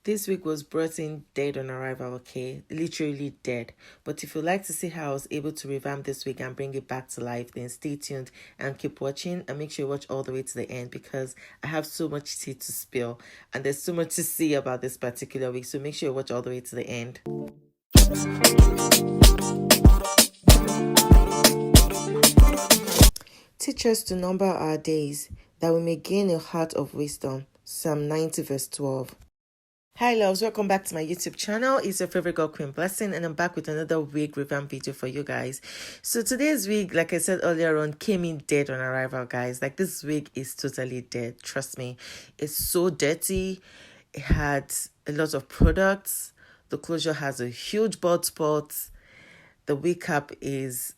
This wig was brought in dead on arrival, okay? Literally dead. But if you'd like to see how I was able to revamp this wig and bring it back to life, then stay tuned and keep watching, and make sure you watch all the way to the end because I have so much tea to spill and there's so much to see about this particular wig. So make sure you watch all the way to the end. Teach us to number our days, that we may gain a heart of wisdom. Psalm 90 verse 12. Hi loves, welcome back to my YouTube channel. It's your favorite girl, Queen Blessing, and I'm back with another wig revamp video for you guys. So today's wig, like I said earlier on, came in dead on arrival, guys. Like, this wig is totally dead, trust me. It's so dirty. It had a lot of products. The closure has a huge bald spot. The wig cap is,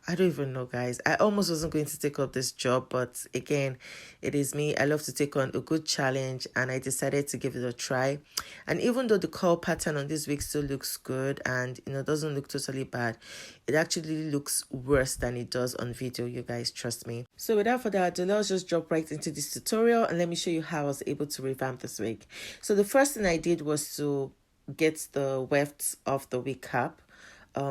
I don't even know, guys. I almost wasn't going to take up this job, but again, it is me. I love to take on a good challenge, and I decided to give it a try. And even though the curl pattern on this wig still looks good and doesn't look totally bad, it actually looks worse than it does on video, you guys, trust me. So without further ado, let's just drop right into this tutorial and let me show you how I was able to revamp this wig. So the first thing I did was to get the wefts off the wig cap.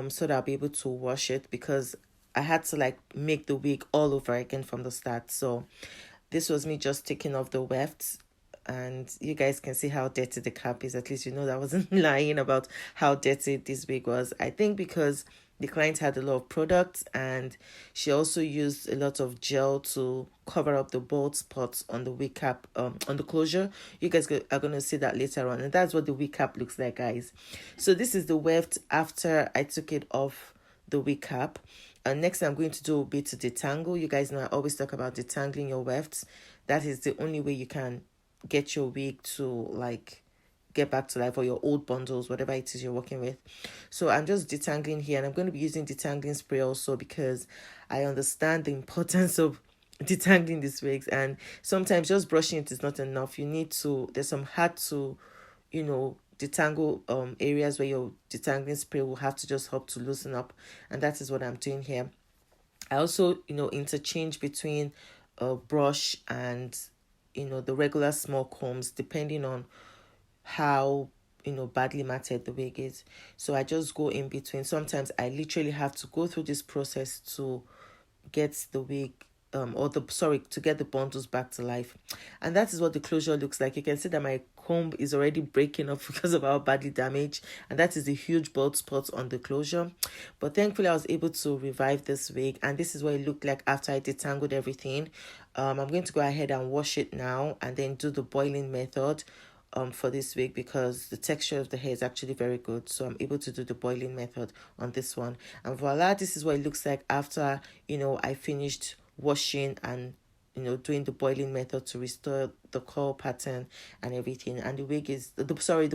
So that I'll be able to wash it, because I had to make the wig all over again from the start. So this was me just taking off the wefts, and you guys can see how dirty the cap is. At least you know that I wasn't lying about how dirty this wig was. I think because the client had a lot of products, and she also used a lot of gel to cover up the bald spots on the wig cap, on the closure. You guys are going to see that later on, and that's what the wig cap looks like, guys. So this is the weft after I took it off the wig cap. And next thing I'm going to do will be to detangle. You guys know I always talk about detangling your wefts. That is the only way you can get your wig to get back to life, or your old bundles, whatever it is you're working with. So I'm just detangling here, and I'm going to be using detangling spray also, because I understand the importance of detangling these wigs, and sometimes just brushing it is not enough. You need to, there's some hard to detangle areas where your detangling spray will have to just help to loosen up, and that is what I'm doing here. I also interchange between a brush and the regular small combs, depending on how badly matted the wig is. So I just go in between. Sometimes I literally have to go through this process to get the wig to get the bundles back to life. And that is what the closure looks like. You can see that my comb is already breaking up because of how badly damaged, and that is the huge bald spots on the closure. But thankfully I was able to revive this wig, and this is what it looked like after I detangled everything. I'm going to go ahead and wash it now, and then do the boiling method for this wig, because the texture of the hair is actually very good. So I'm able to do the boiling method on this one, and voila, this is what it looks like after I finished washing and doing the boiling method to restore the curl pattern and everything. And the wig is the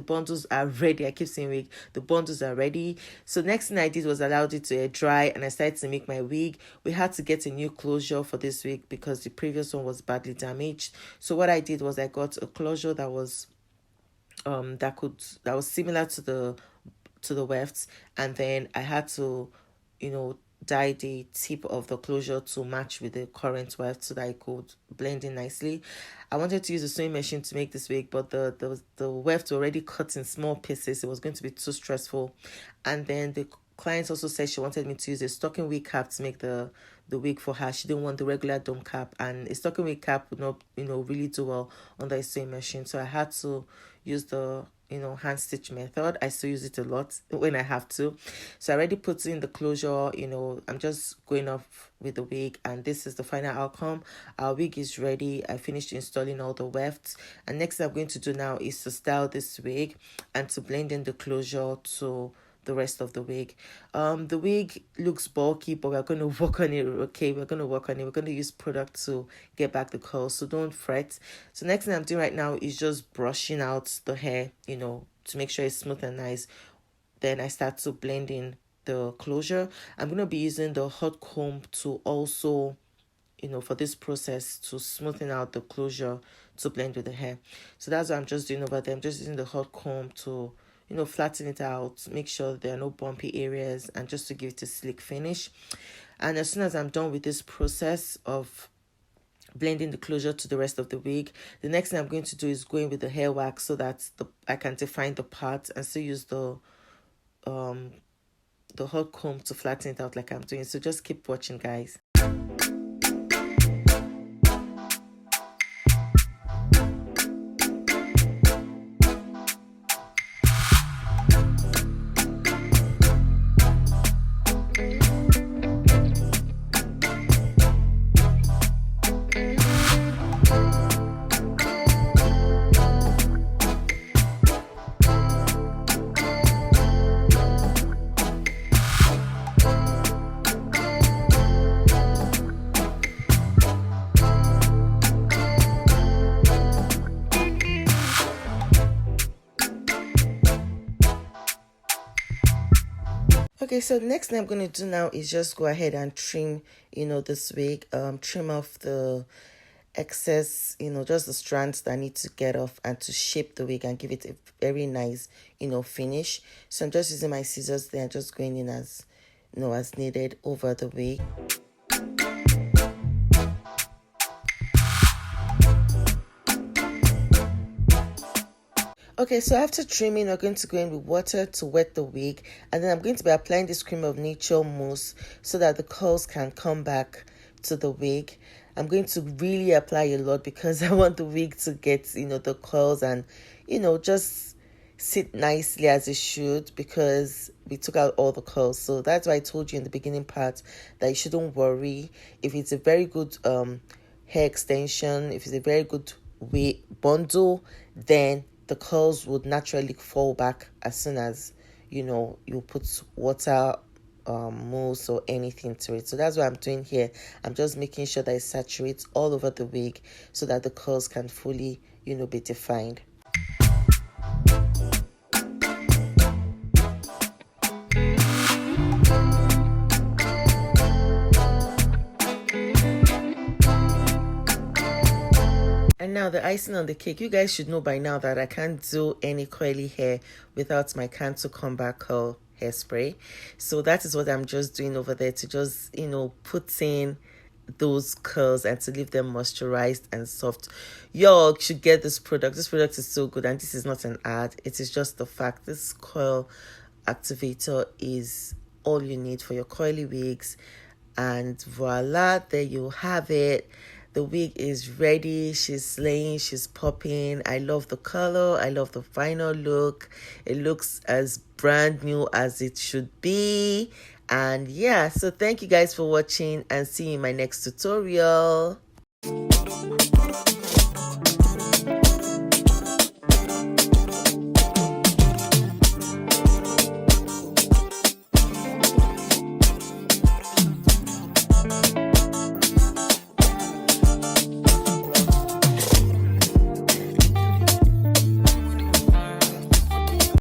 bundles are ready. I keep saying wig, the bundles are ready. So next thing I did was allowed it to air dry, and I started to make my wig. We had to get a new closure for this wig because the previous one was badly damaged. So what I did was I got a closure that was that was similar to the wefts, and then I had to dye the tip of the closure to match with the current weft so that it could blend in nicely. I wanted to use a sewing machine to make this wig, but the weft already cut in small pieces. It was going to be too stressful. And then the client also said she wanted me to use a stocking wig cap to make the wig for her. She didn't want the regular dome cap, and a stocking wig cap would not really do well on the sewing machine. So I had to use the hand stitch method. I still use it a lot when I have to. So I already put in the closure. I'm just going off with the wig, and this is the final outcome. Our wig is ready. I finished installing all the wefts, and next thing I'm going to do now is to style this wig and to blend in the closure to the rest of the wig. The wig looks bulky, but we're going to work on it. Okay, we're going to work on it. We're going to use product to get back the curls, so don't fret. So next thing I'm doing right now is just brushing out the hair, to make sure it's smooth and nice. Then I start to blend in the closure. I'm going to be using the hot comb to also for this process, to smoothen out the closure to blend with the hair. So that's what I'm just doing over there. I'm just using the hot comb to flatten it out, make sure there are no bumpy areas, and just to give it a slick finish. And as soon as I'm done with this process of blending the closure to the rest of the wig. The next thing I'm going to do is going with the hair wax so that I can define the part and still use the hot comb to flatten it out like I'm doing. So just keep watching, guys. Okay, so the next thing I'm going to do now is just go ahead and trim, this wig, trim off the excess, just the strands that I need to get off and to shape the wig and give it a very nice, finish. So I'm just using my scissors there and just going in as, as needed over the wig. Okay, so after trimming, we're going to go in with water to wet the wig, and then I'm going to be applying this cream of nature mousse so that the curls can come back to the wig. I'm going to really apply a lot because I want the wig to get, the curls and, just sit nicely as it should, because we took out all the curls. So that's why I told you in the beginning part that you shouldn't worry. If it's a very good hair extension, if it's a very good wig bundle, then the curls would naturally fall back as soon as you put water, mousse or anything to it. So that's what I'm doing here. I'm just making sure that it saturates all over the wig so that the curls can fully be defined. And now the icing on the cake. You guys should know by now that I can't do any curly hair without my Cantu Comeback Curl hairspray. So that is what I'm just doing over there, to just, put in those curls and to leave them moisturized and soft. Y'all should get this product. This product is so good, and this is not an ad. It is just the fact. This curl activator is all you need for your curly wigs. And voila, there you have it. The wig is ready. She's slaying. She's popping. I love the color. I love the final look. It looks as brand new as it should be. And yeah, so thank you guys for watching, and see you in my next tutorial.